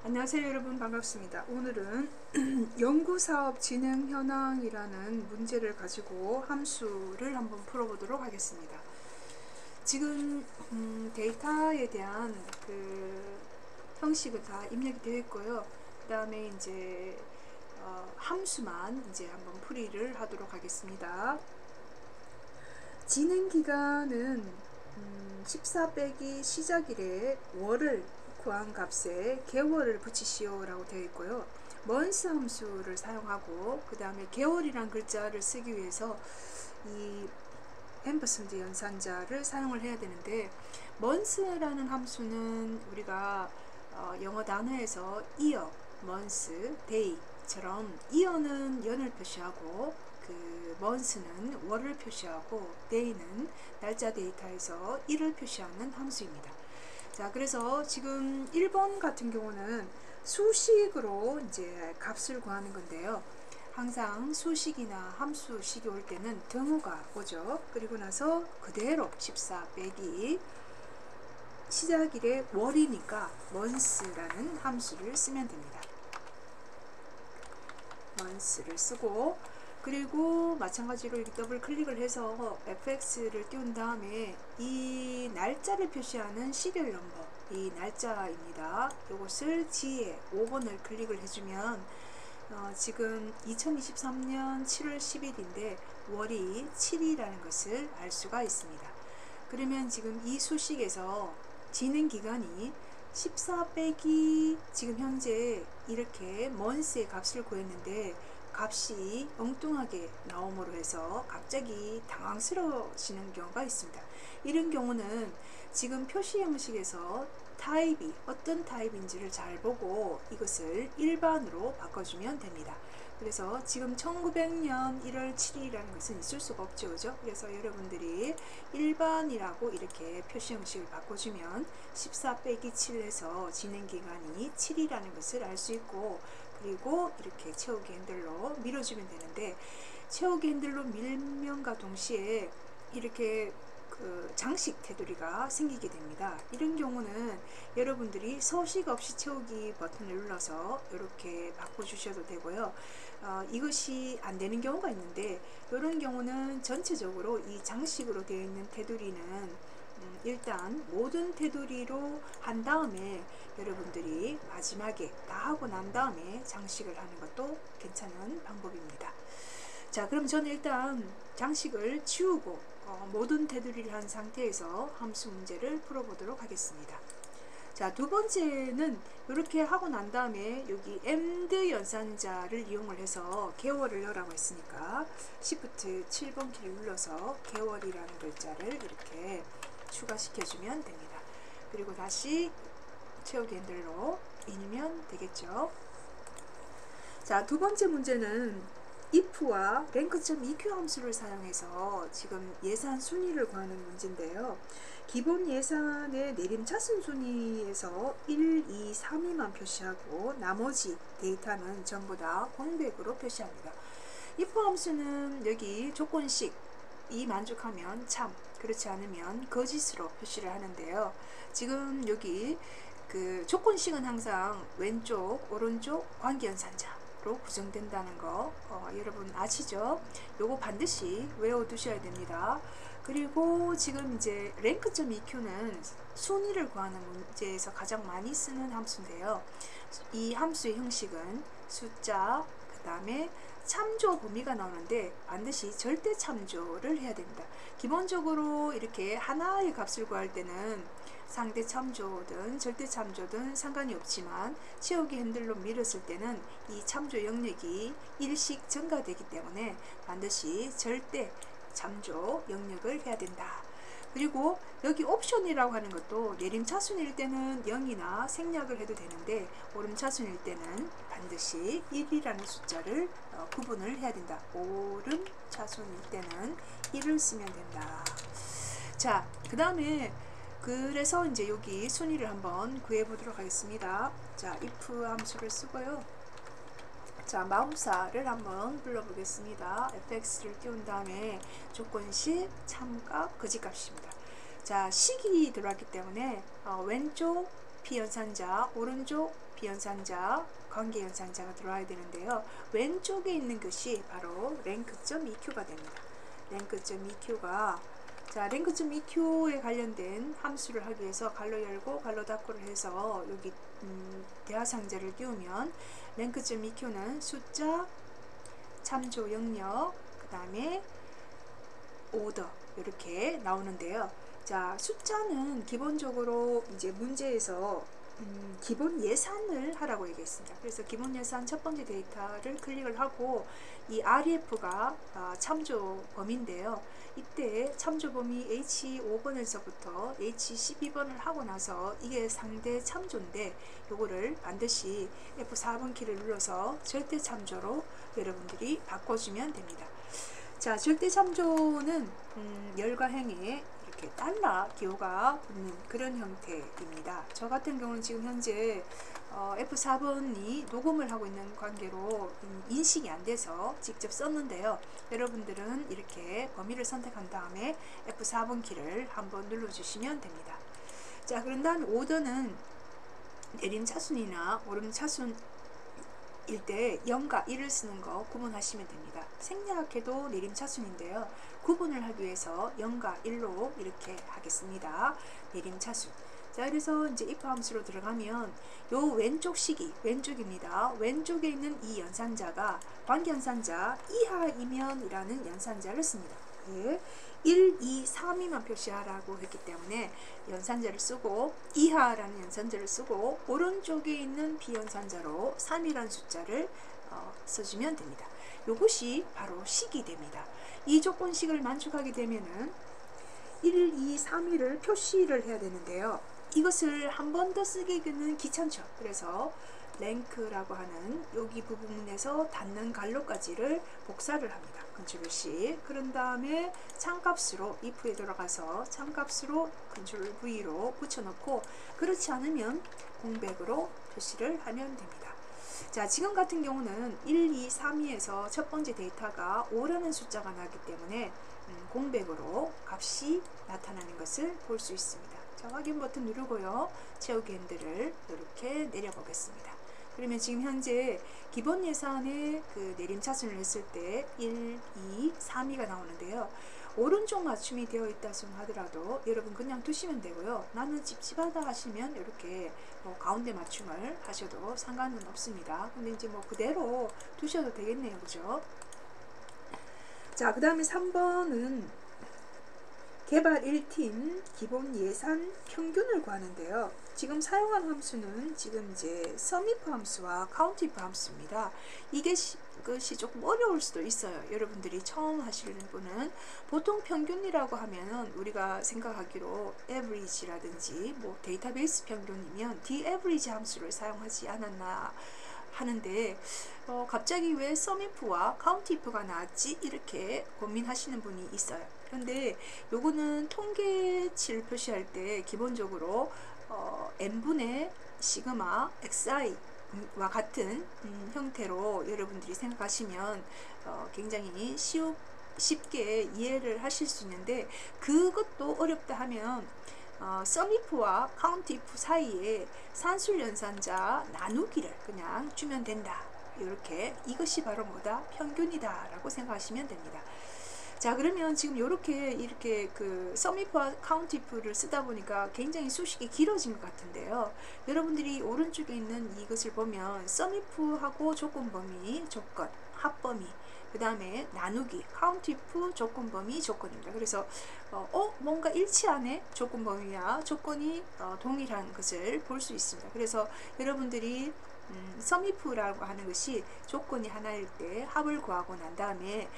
안녕하세요 여러분, 반갑습니다. 오늘은 연구사업 진행 현황이라는 문제를 가지고 함수를 한번 풀어보도록 하겠습니다. 지금 데이터에 대한 그 형식은 다 입력이 되어 있고요. 그 다음에 이제 함수만 이제 한번 풀이를 하도록 하겠습니다. 진행 기간은 14 빼기 시작일에 월을 구한 값에 개월을 붙이시오 라고 되어 있고요. month 함수를 사용하고 그 다음에 개월이란 글자를 쓰기 위해서 이 앰퍼센드 연산자를 사용을 해야 되는데, month라는 함수는 우리가 영어 단어에서 year, month, day처럼 year는 연을 표시하고 그 month는 월을 표시하고 day는 날짜 데이터에서 일을 표시하는 함수입니다. 자, 그래서 지금 1번 같은 경우는 수식으로 이제 값을 구하는 건데요. 항상 수식이나 함수식이 올 때는 등호가 오죠. 그리고 나서 그대로 14 빼기 시작일에 월이니까 month라는 함수를 쓰면 됩니다. month를 쓰고, 그리고 마찬가지로 이렇게 더블 클릭을 해서 fx를 띄운 다음에 이 날짜를 표시하는 시리얼 넘버, 이 날짜입니다. 이것을 G에 5번을 클릭을 해주면 지금 2023년 7월 10일인데 월이 7이라는 것을 알 수가 있습니다. 그러면 지금 이 수식에서 진행 기간이 14 빼기 지금 현재 이렇게 month의 값을 구했는데 값이 엉뚱하게 나옴으로 해서 갑자기 당황스러워지는 경우가 있습니다. 이런 경우는 지금 표시 형식에서 타입이 어떤 타입인지를 잘 보고 이것을 일반으로 바꿔주면 됩니다. 그래서 지금 1900년 1월 7일이라는 것은 있을 수가 없죠, 그죠? 그래서 여러분들이 일반이라고 이렇게 표시 형식을 바꿔주면 14 빼기 7에서 진행기간이 7이라는 것을 알 수 있고, 그리고 이렇게 채우기 핸들로 밀어주면 되는데, 채우기 핸들로 밀면과 동시에 이렇게 그 장식 테두리가 생기게 됩니다. 이런 경우는 여러분들이 서식 없이 채우기 버튼을 눌러서 이렇게 바꿔주셔도 되고요. 이것이 안 되는 경우가 있는데, 이런 경우는 전체적으로 이 장식으로 되어 있는 테두리는 일단 모든 테두리로 한 다음에 여러분들이 마지막에 다 하고 난 다음에 장식을 하는 것도 괜찮은 방법입니다. 자, 그럼 저는 일단 장식을 지우고 모든 테두리를 한 상태에서 함수 문제를 풀어보도록 하겠습니다. 자, 두 번째는 이렇게 하고 난 다음에 여기 AND 연산자를 이용을 해서 개월을 넣으라고 했으니까 Shift 7번 키를 눌러서 개월이라는 글자를 이렇게 추가시켜주면 됩니다. 그리고 다시 채우기 핸들로 인이면 되겠죠. 자, 두 번째 문제는 if와 rank.eq 함수를 사용해서 지금 예산 순위를 구하는 문제인데요. 기본 예산의 내림차순 순위에서 1, 2, 3위만 표시하고 나머지 데이터는 전부 다 공백으로 표시합니다. if 함수는 여기 조건식 이 만족하면 참, 그렇지 않으면 거짓으로 표시를 하는데요. 지금 여기 그 조건식은 항상 왼쪽, 오른쪽 관계연산자로 구성된다는 거 여러분 아시죠? 요거 반드시 외워두셔야 됩니다. 그리고 지금 이제 rank.eq는 순위를 구하는 문제에서 가장 많이 쓰는 함수인데요. 이 함수의 형식은 숫자, 그 다음에 참조 범위가 나오는데 반드시 절대 참조를 해야 됩니다. 기본적으로 이렇게 하나의 값을 구할 때는 상대 참조든 절대 참조든 상관이 없지만 채우기 핸들로 밀었을 때는 이 참조 영역이 일씩 증가되기 때문에 반드시 절대 참조 영역을 해야 된다. 그리고 여기 옵션이라고 하는 것도 내림차순일 때는 0이나 생략을 해도 되는데 오름차순일 때는 반드시 1이라는 숫자를 구분을 해야 된다. 오름차순일 때는 1을 쓰면 된다. 자, 그 다음에 그래서 이제 여기 순위를 한번 구해 보도록 하겠습니다. 자, if 함수를 쓰고요. 자, 마음사를 한번 불러보겠습니다. fx를 띄운 다음에 조건식 참값 거짓값입니다. 자, 식이 들어왔기 때문에 왼쪽 P연산자, 오른쪽 비연산자, 관계연산자가 들어와야 되는데요. 왼쪽에 있는 것이 바로 rank.eq가 됩니다. rank.eq가 자, rank.eq에 관련된 함수를 하기 위해서 갈로 열고 갈로 닫고를 해서 여기 대화상자를 띄우면 rank.eq는 숫자, 참조 영역, 그 다음에 오더 이렇게 나오는데요. 자, 숫자는 기본적으로 이제 문제에서 기본 예산을 하라고 얘기했습니다. 그래서 기본 예산 첫 번째 데이터를 클릭을 하고 이 REF가 참조 범위인데요. 이때 참조 범위 H5번에서부터 H12번을 하고 나서 이게 상대 참조인데 요거를 반드시 F4번 키를 눌러서 절대 참조로 여러분들이 바꿔주면 됩니다. 자, 절대 참조는 열과 행에 이렇게 달러 기호가 붙는 그런 형태입니다. 저 같은 경우는 지금 현재 F4번이 녹음을 하고 있는 관계로 인식이 안 돼서 직접 썼는데요. 여러분들은 이렇게 범위를 선택한 다음에 F4번 키를 한번 눌러주시면 됩니다. 자, 그런 다음에 오더는 내림 차순이나 오름 차순 일 때 0과 1을 쓰는 거 구분하시면 됩니다. 생략해도 내림차순인데요. 구분을 하기 위해서 0과 1로 이렇게 하겠습니다. 내림차순. 자, 그래서 이제 if 함수로 들어가면 요 왼쪽 식이 왼쪽입니다. 왼쪽에 있는 이 연산자가 관계연산자 이하이면 이라는 연산자를 씁니다. 네. 1, 2, 3이만 표시하라고 했기 때문에 연산자를 쓰고 이하라는 연산자를 쓰고 오른쪽에 있는 비연산자로 3이라는 숫자를 써주면 됩니다. 이것이 바로 식이 됩니다. 이 조건식을 만족하게 되면은 1, 2, 3위를 표시를 해야 되는데요. 이것을 한 번 더 쓰기는 귀찮죠. 그래서 랭크라고 하는 여기 부분에서 닫는 갈로까지를 복사를 합니다. 컨트롤 C. 그런 다음에 참값으로 if에 들어가서 참값으로 컨트롤 V로 붙여놓고 그렇지 않으면 공백으로 표시를 하면 됩니다. 자, 지금 같은 경우는 1, 2, 3위에서 첫 번째 데이터가 5라는 숫자가 나기 때문에 공백으로 값이 나타나는 것을 볼 수 있습니다. 자, 확인 버튼 누르고요. 채우기 핸들을 이렇게 내려보겠습니다. 그러면 지금 현재 기본 예산에 그 내림 차순을 했을 때 1, 2, 3위가 나오는데요. 오른쪽 맞춤이 되어 있다 하더라도 여러분 그냥 두시면 되고요. 나는 찝찝하다 하시면 이렇게 가운데 맞춤을 하셔도 상관은 없습니다. 근데 이제 그대로 두셔도 되겠네요. 그죠? 자, 그 다음에 3번은 개발 1팀 기본 예산 평균을 구하는데요. 지금 사용한 함수는 지금 이제 sumif 함수와 countif 함수입니다. 이게 것이 조금 어려울 수도 있어요. 여러분들이 처음 하시는 분은 보통 평균이라고 하면은 우리가 생각하기로 average라든지 데이터베이스 평균이면 daverage 함수를 사용하지 않았나 하는데 갑자기 왜 sumif와 countif가 나왔지 이렇게 고민하시는 분이 있어요. 그런데 요거는 통계치를 표시할 때 기본적으로 n분의 시그마 xi와 같은 형태로 여러분들이 생각하시면 굉장히 쉽게 이해를 하실 수 있는데 그것도 어렵다 하면 sumif와 countif 사이에 산술 연산자 나누기를 그냥 주면 된다. 이렇게 이것이 바로 뭐다? 평균이다 라고 생각하시면 됩니다. 자, 그러면 지금 이렇게 그 sumif와 countif를 쓰다 보니까 굉장히 수식이 길어진 것 같은데요. 여러분들이 오른쪽에 있는 이것을 보면 sumif하고 조건범위, 조건, 합범위, 그 다음에 나누기, countif 조건범위, 조건입니다. 그래서 뭔가 일치하네? 조건범위와 조건이 동일한 것을 볼 수 있습니다. 그래서 여러분들이 sumif라고 하는 것이 조건이 하나일 때 합을 구하고 난 다음에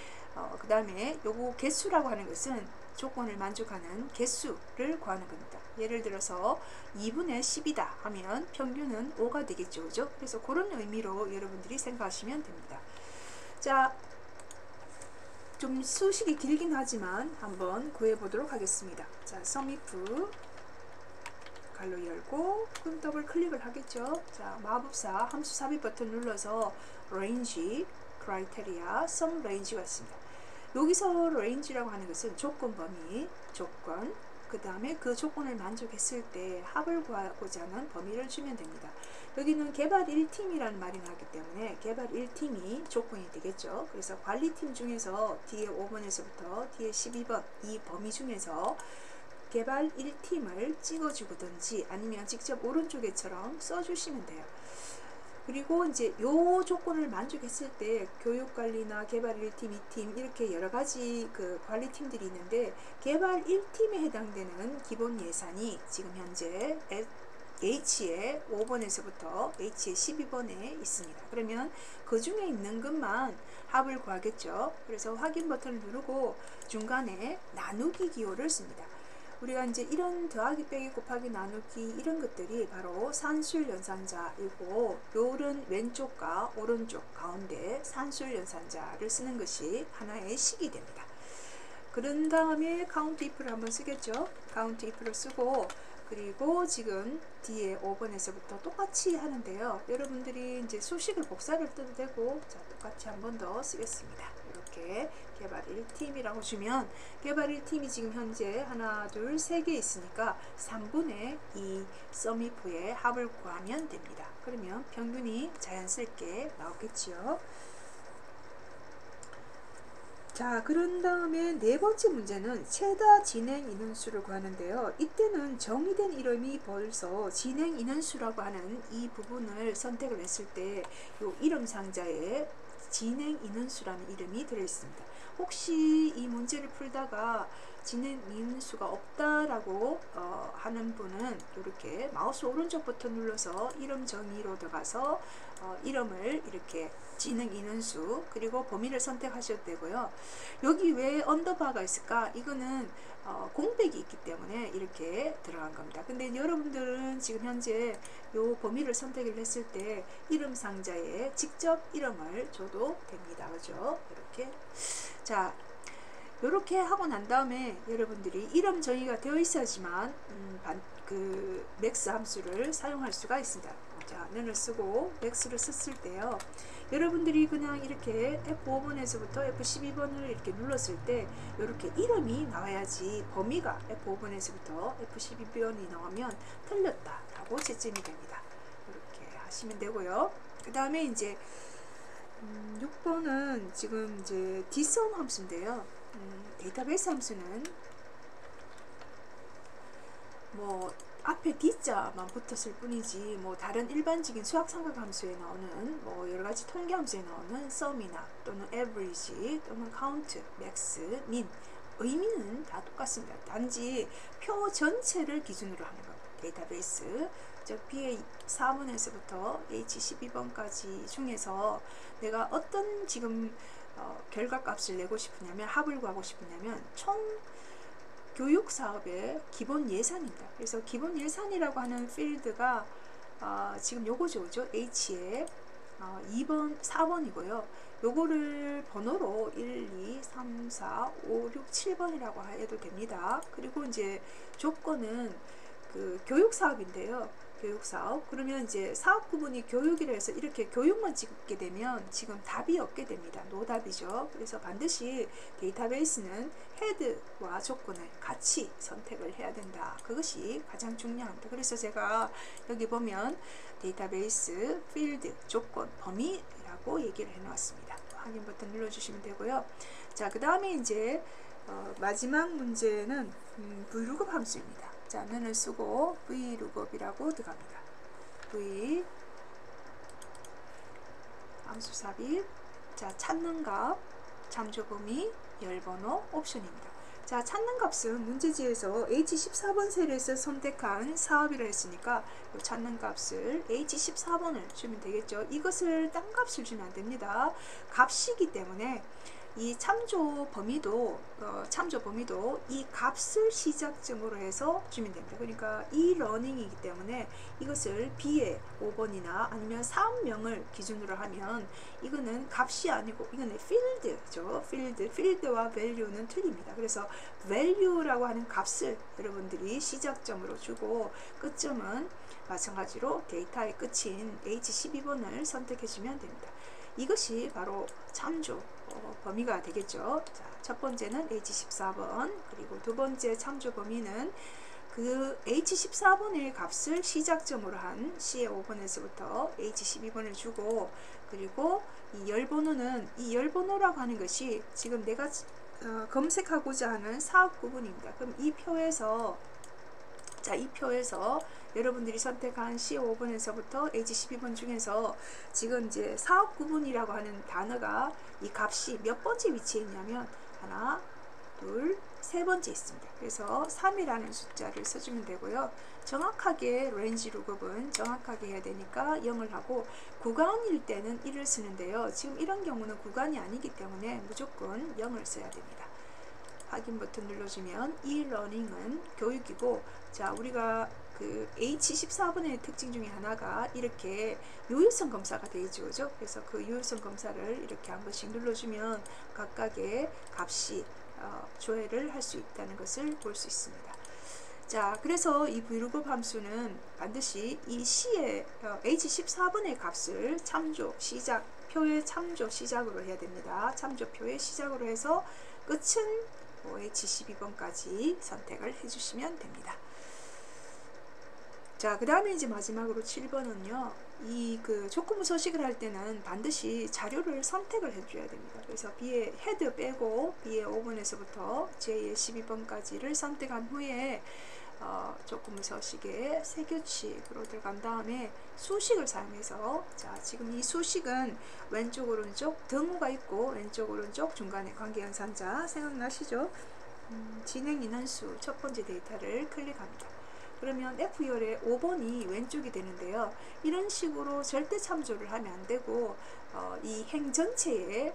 그 다음에 요거 개수라고 하는 것은 조건을 만족하는 개수를 구하는 겁니다. 예를 들어서 2분의 10이다 하면 평균은 5가 되겠죠. 그죠? 그래서 그런 의미로 여러분들이 생각하시면 됩니다. 자, 좀 수식이 길긴 하지만 한번 구해 보도록 하겠습니다. 자, sumif 갈로 열고 그럼 더블 클릭을 하겠죠. 자, 마법사 함수 삽입 버튼 눌러서 range, criteria, sum range가 있습니다. 여기서 range라고 하는 것은 조건 범위, 조건, 그 다음에 그 조건을 만족했을 때 합을 구하고자 하는 범위를 주면 됩니다. 여기는 개발 1팀이라는 말이 나왔기 때문에 개발 1팀이 조건이 되겠죠. 그래서 관리팀 중에서 뒤에 5번에서부터 뒤에 12번 이 범위 중에서 개발 1팀을 찍어주든지 아니면 직접 오른쪽에처럼 써주시면 돼요. 그리고 이제 요 조건을 만족했을 때 교육관리나 개발 1팀, 2팀 이렇게 여러가지 그 관리팀들이 있는데 개발 1팀에 해당되는 기본 예산이 지금 현재 H의 5번에서부터 H의 12번에 있습니다. 그러면 그 중에 있는 것만 합을 구하겠죠. 그래서 확인 버튼을 누르고 중간에 나누기 기호를 씁니다. 우리가 이제 이런 더하기 빼기 곱하기 나누기 이런 것들이 바로 산술 연산자이고 요런 왼쪽과 오른쪽 가운데 산술 연산자를 쓰는 것이 하나의 식이 됩니다. 그런 다음에 카운트 if를 한번 쓰겠죠. 카운트 if를 쓰고 그리고 지금 뒤에 5번에서부터 똑같이 하는데요. 여러분들이 이제 수식을 복사를 떠도 되고 자 똑같이 한 번 더 쓰겠습니다. 이렇게 개발 1팀이라고 주면 개발 1팀이 지금 현재 하나 둘 3개 있으니까 3분의 2 썸이프의 합을 구하면 됩니다. 그러면 평균이 자연스럽게 나오겠지요. 자, 그런 다음에 네 번째 문제는 최다 진행 인원수를 구하는데요. 이때는 정의된 이름이 벌써 진행 인원수라고 하는 이 부분을 선택을 했을 때 이 이름 상자에 진행 인원수라는 이름이 들어있습니다. 혹시 이 문제를 풀다가 진행 인원수가 없다라고 하는 분은 이렇게 마우스 오른쪽 버튼 눌러서 이름 정의로 들어가서 이름을 이렇게 진행 인원수 그리고 범위를 선택하셔도 되고요. 여기 왜 언더바가 있을까? 이거는 공백이 있기 때문에 이렇게 들어간 겁니다. 근데 여러분들은 지금 현재 요 범위를 선택을 했을 때 이름 상자에 직접 이름을 줘도 됩니다. 그죠? 이렇게. 자, 이렇게 하고 난 다음에 여러분들이 이름 정의가 되어 있어야지만 그 맥스 함수를 사용할 수가 있습니다. 자, 는을 쓰고 맥스를 썼을 때요. 여러분들이 그냥 이렇게 F5번에서부터 F12번을 이렇게 눌렀을 때 이렇게 이름이 나와야지 범위가 F5번에서부터 F12번이 나오면 틀렸다 라고 채점이 됩니다. 이렇게 하시면 되고요. 그 다음에 이제 6번은 지금 이제 dsum 함수인데요. 데이터베이스 함수는 뭐 앞에 D자만 붙었을 뿐이지 뭐 다른 일반적인 수학 삼각 함수에 나오는 뭐 여러 가지 통계 함수에 나오는 sum이나 또는 average 또는 count, max, min 의미는 다 똑같습니다. 단지 표 전체를 기준으로 하는 겁니다. 데이터베이스 즉 BA 4번에서부터 H12번까지 중에서 내가 어떤 지금 결과값을 내고 싶으냐면 합을 구하고 싶으냐면 총 교육 사업의 기본 예산입니다. 그래서 기본 예산이라고 하는 필드가 지금 요거죠. H의 2번, 4번이고요. 요거를 번호로 1, 2, 3, 4, 5, 6, 7번이라고 해도 됩니다. 그리고 이제 조건은 그 교육 사업인데요. 교육 사업. 그러면 이제 사업 구분이 교육이라 해서 이렇게 교육만 찍게 되면 지금 답이 없게 됩니다. 노답이죠. 그래서 반드시 데이터베이스는 헤드와 조건을 같이 선택을 해야 된다. 그것이 가장 중요합니다. 그래서 제가 여기 보면 데이터베이스, 필드, 조건, 범위라고 얘기를 해 놓았습니다. 확인 버튼 눌러주시면 되고요. 자, 그 다음에 이제 마지막 문제는 vlookup 함수입니다. 자, 는을 쓰고 vlookup이라고 들어갑니다. v 함수 삽입. 자, 찾는 값, 참조 범위, 열번호, 옵션입니다. 자, 찾는 값은 문제지에서 H14번 셀에서 선택한 사업이라 했으니까 이 찾는 값을 H14번을 주면 되겠죠. 이것을 딴 값을 주면 안 됩니다. 값이기 때문에 이 참조 범위도 이 값을 시작점으로 해서 주면 됩니다. 그러니까 이 러닝이기 때문에 이것을 B의 5번이나 아니면 사업명을 기준으로 하면 이거는 값이 아니고 이거는 필드죠. 필드와 value는 틀립니다. 그래서 value라고 하는 값을 여러분들이 시작점으로 주고 끝점은 마찬가지로 데이터의 끝인 H12번을 선택해 주면 됩니다. 이것이 바로 참조 범위가 되겠죠. 자, 첫 번째는 H14번, 그리고 두 번째 참조 범위는 그 H14번의 값을 시작점으로 한 C의 5번에서부터 H12번을 주고, 그리고 이 열번호는, 이 열번호라고 하는 것이 지금 내가 검색하고자 하는 사업 구분입니다. 그럼 이 표에서, 자, 이 표에서 여러분들이 선택한 C5번에서부터 H12번 중에서 지금 이제 사업 구분이라고 하는 단어가 이 값이 몇 번째 위치에 있냐면 하나, 둘, 세 번째 있습니다. 그래서 3이라는 숫자를 써주면 되고요. 정확하게 레인지 룩업은 정확하게 해야 되니까 0을 하고, 구간일 때는 1을 쓰는데요. 지금 이런 경우는 구간이 아니기 때문에 무조건 0을 써야 됩니다. 확인 버튼 눌러주면 e-learning은 교육이고, 자, 우리가 그 H14번의 특징 중에 하나가 이렇게 유효성 검사가 되죠. 그죠? 그래서 그 유효성 검사를 이렇게 한 번씩 눌러주면 각각의 값이 조회를 할 수 있다는 것을 볼 수 있습니다. 자, 그래서 이 vlookup 함수는 반드시 이 C의 H14번의 값을 참조 시작, 표의 참조 시작으로 해야 됩니다. 참조표의 시작으로 해서 끝은 H12번까지 선택을 해주시면 됩니다. 자, 그 다음에 이제 마지막으로 7번은요, 이 그 조건부 서식을 할 때는 반드시 자료를 선택을 해줘야 됩니다. 그래서 B의 헤드 빼고 B의 5번에서부터 J의 12번까지를 선택한 후에 조건부 서식에 새 규칙으로 들어간 다음에 수식을 사용해서, 자, 지금 이 수식은 왼쪽 오른쪽 등호가 있고 왼쪽 오른쪽 중간에 관계연산자 생각나시죠? 진행 인원수 첫 번째 데이터를 클릭합니다. 그러면 F열의 5번이 왼쪽이 되는데요. 이런 식으로 절대 참조를 하면 안 되고 이 행 전체에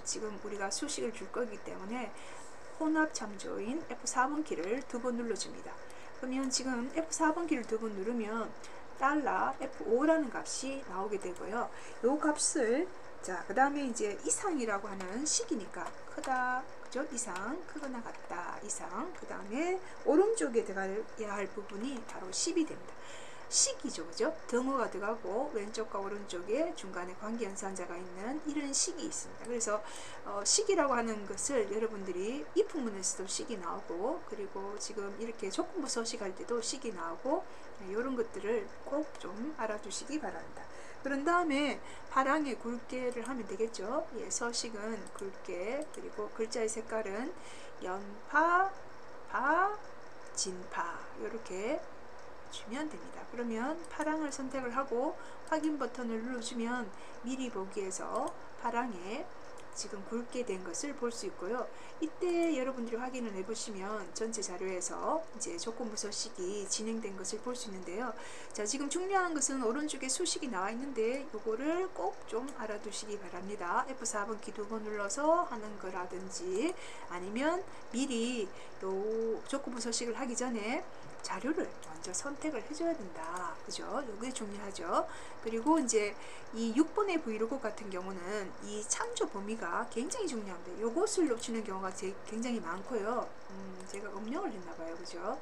지금 우리가 수식을 줄 거기 때문에 혼합 참조인 F4번 키를 두 번 눌러줍니다. 그러면 지금 F4번 키를 두 번 누르면 $F5라는 값이 나오게 되고요. 이 값을, 자, 그 다음에 이제 이상이라고 하는 식이니까 크다, 그죠? 이상, 크거나 같다, 이상. 그 다음에 오른쪽에 들어가야 할 부분이 바로 10이 됩니다. 식이죠, 그죠? 등호가 들어가고 왼쪽과 오른쪽에 중간에 관계연산자가 있는 이런 식이 있습니다. 그래서 식이라고 하는 것을 여러분들이 if문에서도 식이 나오고, 그리고 지금 이렇게 조건부 서식할 때도 식이 나오고, 이런 것들을 꼭 좀 알아두시기 바랍니다. 그런 다음에 파랑의 굵게를 하면 되겠죠. 예, 서식은 굵게, 그리고 글자의 색깔은 연파, 파, 진파 이렇게 주면 됩니다. 그러면 파랑을 선택을 하고 확인 버튼을 눌러주면 미리 보기에서 파랑에 지금 굵게 된 것을 볼 수 있고요. 이때 여러분들이 확인을 해보시면 전체 자료에서 이제 조건부 서식이 진행된 것을 볼 수 있는데요. 자, 지금 중요한 것은 오른쪽에 수식이 나와 있는데 요거를 꼭 좀 알아두시기 바랍니다. F4번 키 두 번 눌러서 하는 거라든지, 아니면 미리 요 조건부 서식을 하기 전에 자료를 먼저 선택을 해줘야 된다. 그죠? 요게 중요하죠. 그리고 이제 이 6번의 브이로그 같은 경우는 이 참조 범위가 굉장히 중요합니다. 요것을 놓치는 경우가 굉장히 많고요. 제가 음력을 했나봐요. 그죠?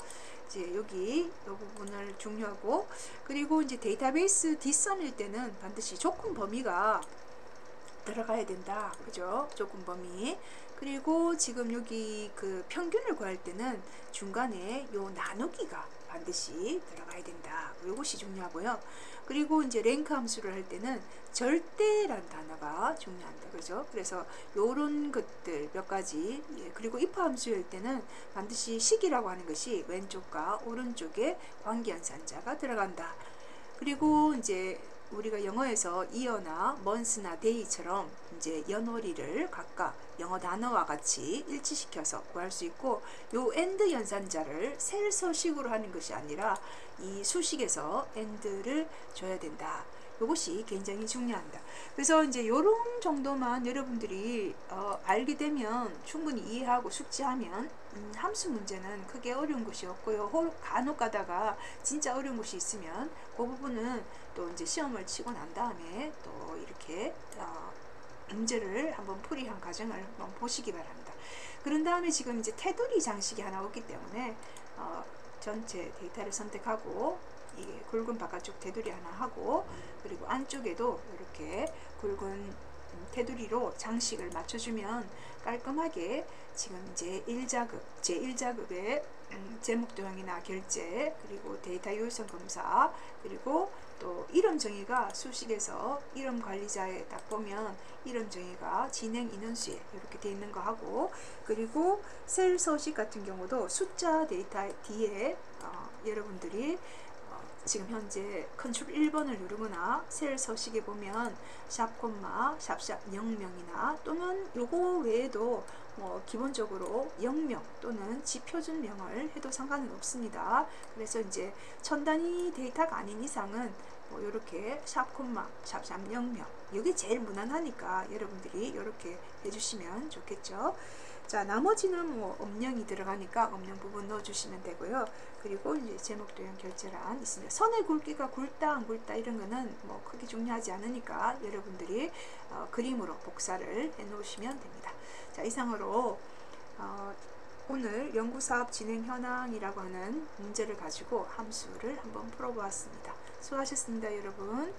이제 여기 이 부분을 중요하고, 그리고 이제 데이터베이스 뒷선일 때는 반드시 조건 범위가 들어가야 된다. 그죠? 조건 범위. 그리고 지금 여기 그 평균을 구할 때는 중간에 요 나누기가 반드시 들어가야 된다. 이것이 중요하고요. 그리고 이제 랭크 함수를 할 때는 절대란 단어가 중요합니다. 그죠? 그래서 요런 것들 몇 가지, 예, 그리고 if 함수일 때는 반드시 식이라고 하는 것이 왼쪽과 오른쪽에 관계연산자가 들어간다. 그리고 이제 우리가 영어에서 year나 month나 day처럼 이제 연월일을 각각 영어 단어와 같이 일치시켜서 구할 수 있고, 요 and 연산자를 셀 서식으로 하는 것이 아니라 이 수식에서 and를 줘야 된다. 이것이 굉장히 중요합니다. 그래서 이제 요런 정도만 여러분들이 알게 되면 충분히 이해하고 숙지하면 함수 문제는 크게 어려운 것이 없고요. 간혹 가다가 진짜 어려운 것이 있으면 그 부분은 또 이제 시험을 치고 난 다음에 또 이렇게 문제를 한번 풀이한 과정을 한번 보시기 바랍니다. 그런 다음에 지금 이제 테두리 장식이 하나 없기 때문에 전체 데이터를 선택하고 이 굵은 바깥쪽 테두리 하나 하고, 그리고 안쪽에도 이렇게 굵은 테두리로 장식을 맞춰주면 깔끔하게 지금 제1자급의 제목도형이나 결제, 그리고 데이터 효율성 검사, 그리고 또 이름 정의가 수식에서 이름 관리자에 딱 보면 이름 정의가 진행 인원수에 이렇게 되어 있는 거 하고, 그리고 셀 서식 같은 경우도 숫자 데이터 뒤에 여러분들이 지금 현재 컨트롤 1번을 누르거나 셀 서식에 보면 샵 콤마 샵샵 0명이나 또는 요거 외에도 뭐 기본적으로 0명 또는 지표준명을 해도 상관은 없습니다. 그래서 이제 천 단위 데이터가 아닌 이상은 뭐 이렇게 샵 콤마 샵샵 0명, 이게 제일 무난하니까 여러분들이 이렇게 해주시면 좋겠죠. 자, 나머지는 뭐 음령이 들어가니까 음령 부분 넣어주시면 되고요. 그리고 이제 제목도형 결제란 있습니다. 선의 굵기가 굵다 안 굵다 이런 거는 뭐 크게 중요하지 않으니까 여러분들이 그림으로 복사를 해 놓으시면 됩니다. 자, 이상으로 오늘 연구사업 진행 현황이라고 하는 문제를 가지고 함수를 한번 풀어보았습니다. 수고하셨습니다, 여러분.